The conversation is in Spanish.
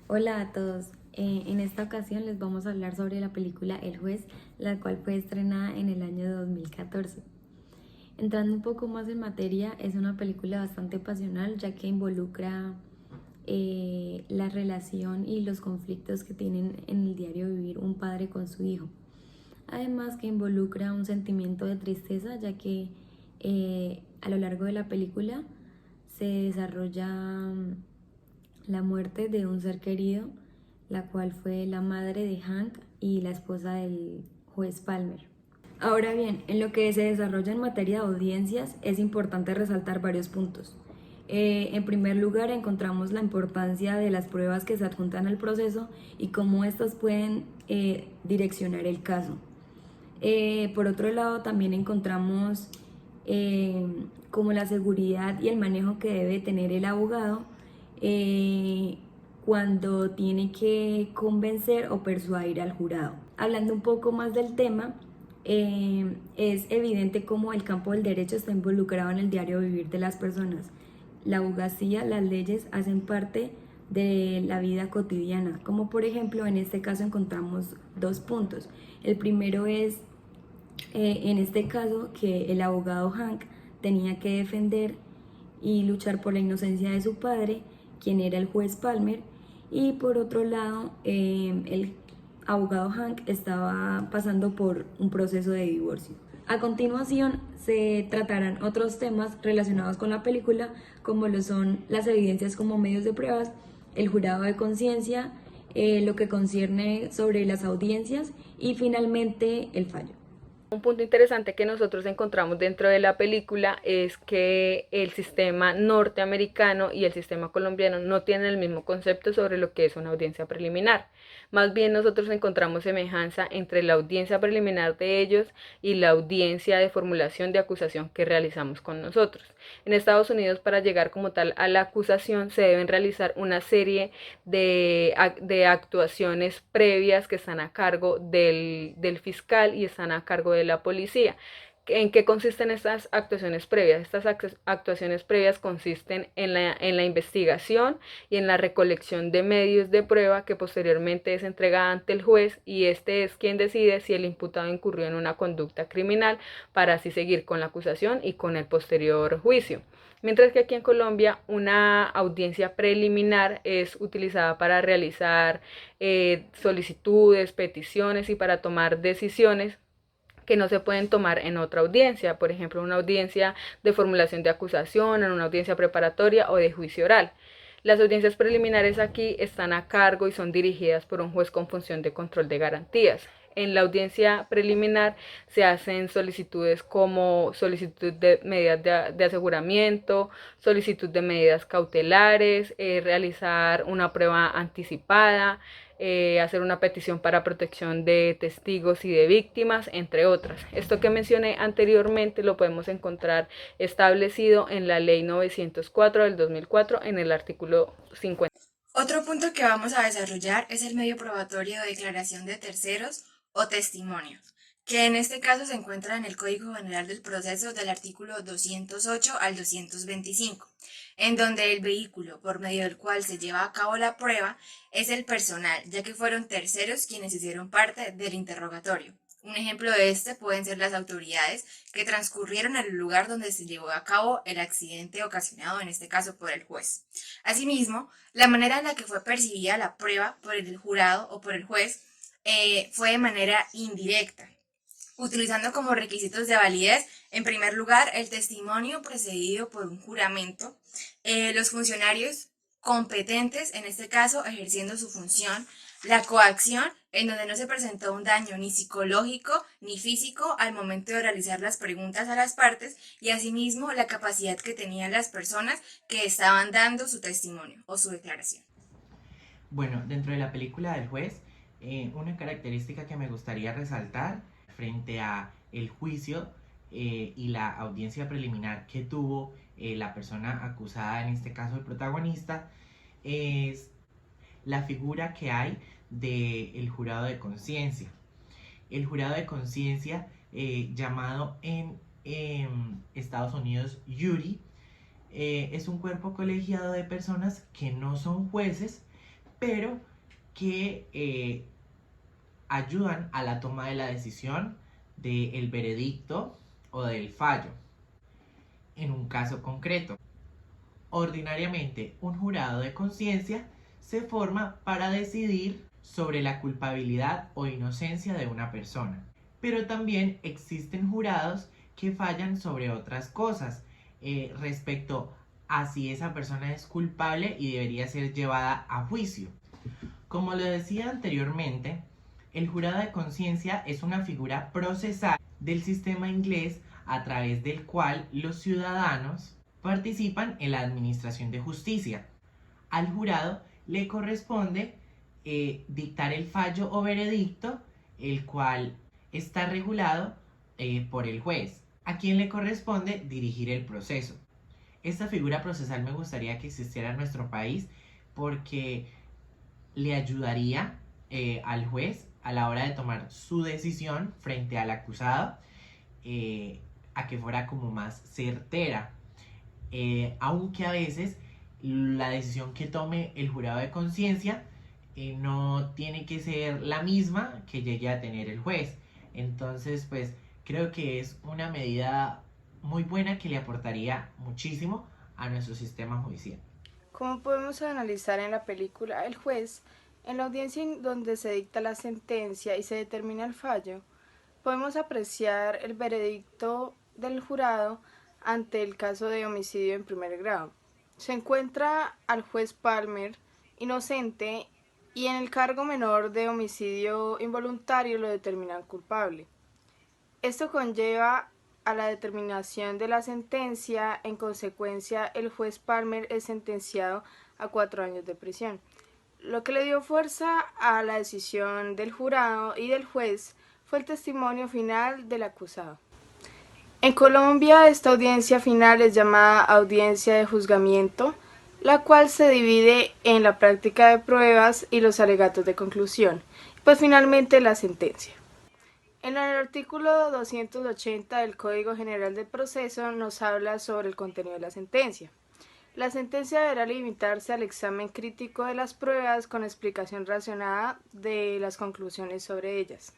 Hola a todos. En esta ocasión les vamos a hablar sobre la película El Juez, la cual fue estrenada en el año 2014. Entrando un poco más en materia, es una película bastante pasional ya que involucra la relación y los conflictos que tienen en el diario vivir un padre con su hijo. Además que involucra un sentimiento de tristeza ya que a lo largo de la película se desarrolla la muerte de un ser querido, la cual fue la madre de Hank y la esposa del juez Palmer. Ahora bien, en lo que se desarrolla en materia de audiencias es importante resaltar varios puntos. En primer lugar, encontramos la importancia de las pruebas que se adjuntan al proceso y cómo éstas pueden direccionar el caso. Por otro lado, también encontramos como la seguridad y el manejo que debe tener el abogado eh, cuando tiene que convencer o persuadir al jurado. Hablando un poco más del tema, es evidente cómo el campo del derecho está involucrado en el diario vivir de las personas. La abogacía, las leyes hacen parte de la vida cotidiana, como por ejemplo en este caso encontramos dos puntos. El primero es en este caso que el abogado Hank tenía que defender y luchar por la inocencia de su padre, quien era el juez Palmer, y por otro lado el abogado Hank estaba pasando por un proceso de divorcio. A continuación se tratarán otros temas relacionados con la película, como lo son las evidencias como medios de pruebas, el jurado de conciencia, lo que concierne sobre las audiencias y finalmente el fallo. Un punto interesante que nosotros encontramos dentro de la película es que el sistema norteamericano y el sistema colombiano no tienen el mismo concepto sobre lo que es una audiencia preliminar. Más bien nosotros encontramos semejanza entre la audiencia preliminar de ellos y la audiencia de formulación de acusación que realizamos con nosotros. En Estados Unidos, para llegar como tal a la acusación, se deben realizar una serie de actuaciones previas que están a cargo del fiscal y están a cargo de la policía. ¿En qué consisten estas actuaciones previas? Estas actuaciones previas consisten en la investigación y en la recolección de medios de prueba que posteriormente es entregada ante el juez, y este es quien decide si el imputado incurrió en una conducta criminal para así seguir con la acusación y con el posterior juicio. Mientras que aquí en Colombia una audiencia preliminar es utilizada para realizar solicitudes, peticiones y para tomar decisiones que no se pueden tomar en otra audiencia, por ejemplo, una audiencia de formulación de acusación, en una audiencia preparatoria o de juicio oral. Las audiencias preliminares aquí están a cargo y son dirigidas por un juez con función de control de garantías. En la audiencia preliminar se hacen solicitudes como solicitud de medidas de aseguramiento, solicitud de medidas cautelares, realizar una prueba anticipada, hacer una petición para protección de testigos y de víctimas, entre otras. Esto que mencioné anteriormente lo podemos encontrar establecido en la Ley 904 del 2004 en el artículo 50. Otro punto que vamos a desarrollar es el medio probatorio de declaración de terceros o testimonio, que en este caso se encuentra en el Código General del Proceso del artículo 208 al 225, en donde el vehículo por medio del cual se lleva a cabo la prueba es el personal, ya que fueron terceros quienes hicieron parte del interrogatorio. Un ejemplo de este pueden ser las autoridades que transcurrieron en el lugar donde se llevó a cabo el accidente ocasionado, en este caso por el juez. Asimismo, la manera en la que fue percibida la prueba por el jurado o por el juez fue de manera indirecta, utilizando como requisitos de validez, en primer lugar, el testimonio precedido por un juramento, los funcionarios competentes, en este caso, ejerciendo su función, la coacción, en donde no se presentó un daño ni psicológico ni físico al momento de realizar las preguntas a las partes, y asimismo la capacidad que tenían las personas que estaban dando su testimonio o su declaración. Bueno, dentro de la película del juez, una característica que me gustaría resaltar frente a el juicio y la audiencia preliminar que tuvo la persona acusada, en este caso el protagonista, es la figura que hay del jurado de conciencia. El jurado de conciencia, llamado en Estados Unidos jury, es un cuerpo colegiado de personas que no son jueces, pero que ayudan a la toma de la decisión del veredicto o del fallo. En un caso concreto, ordinariamente un jurado de conciencia se forma para decidir sobre la culpabilidad o inocencia de una persona. Pero también existen jurados que fallan sobre otras cosas respecto a si esa persona es culpable y debería ser llevada a juicio. Como lo decía anteriormente, el jurado de conciencia es una figura procesal del sistema inglés a través del cual los ciudadanos participan en la administración de justicia. Al jurado le corresponde dictar el fallo o veredicto, el cual está regulado por el juez, a quien le corresponde dirigir el proceso. Esta figura procesal me gustaría que existiera en nuestro país porque le ayudaría al juez a la hora de tomar su decisión frente al acusado a que fuera como más certera. Aunque a veces la decisión que tome el jurado de conciencia no tiene que ser la misma que llegue a tener el juez. Entonces, pues creo que es una medida muy buena que le aportaría muchísimo a nuestro sistema judicial. Como podemos analizar en la película El juez, en la audiencia en donde se dicta la sentencia y se determina el fallo, podemos apreciar el veredicto del jurado ante el caso de homicidio en primer grado. Se encuentra al juez Palmer inocente y en el cargo menor de homicidio involuntario lo determinan culpable. Esto conlleva a la determinación de la sentencia. En consecuencia, el juez Palmer es sentenciado a 4 años de prisión. Lo que le dio fuerza a la decisión del jurado y del juez fue el testimonio final del acusado. En Colombia, esta audiencia final es llamada audiencia de juzgamiento, la cual se divide en la práctica de pruebas y los alegatos de conclusión, pues finalmente la sentencia. En el artículo 280 del Código General del Proceso nos habla sobre el contenido de la sentencia. La sentencia deberá limitarse al examen crítico de las pruebas con explicación razonada de las conclusiones sobre ellas.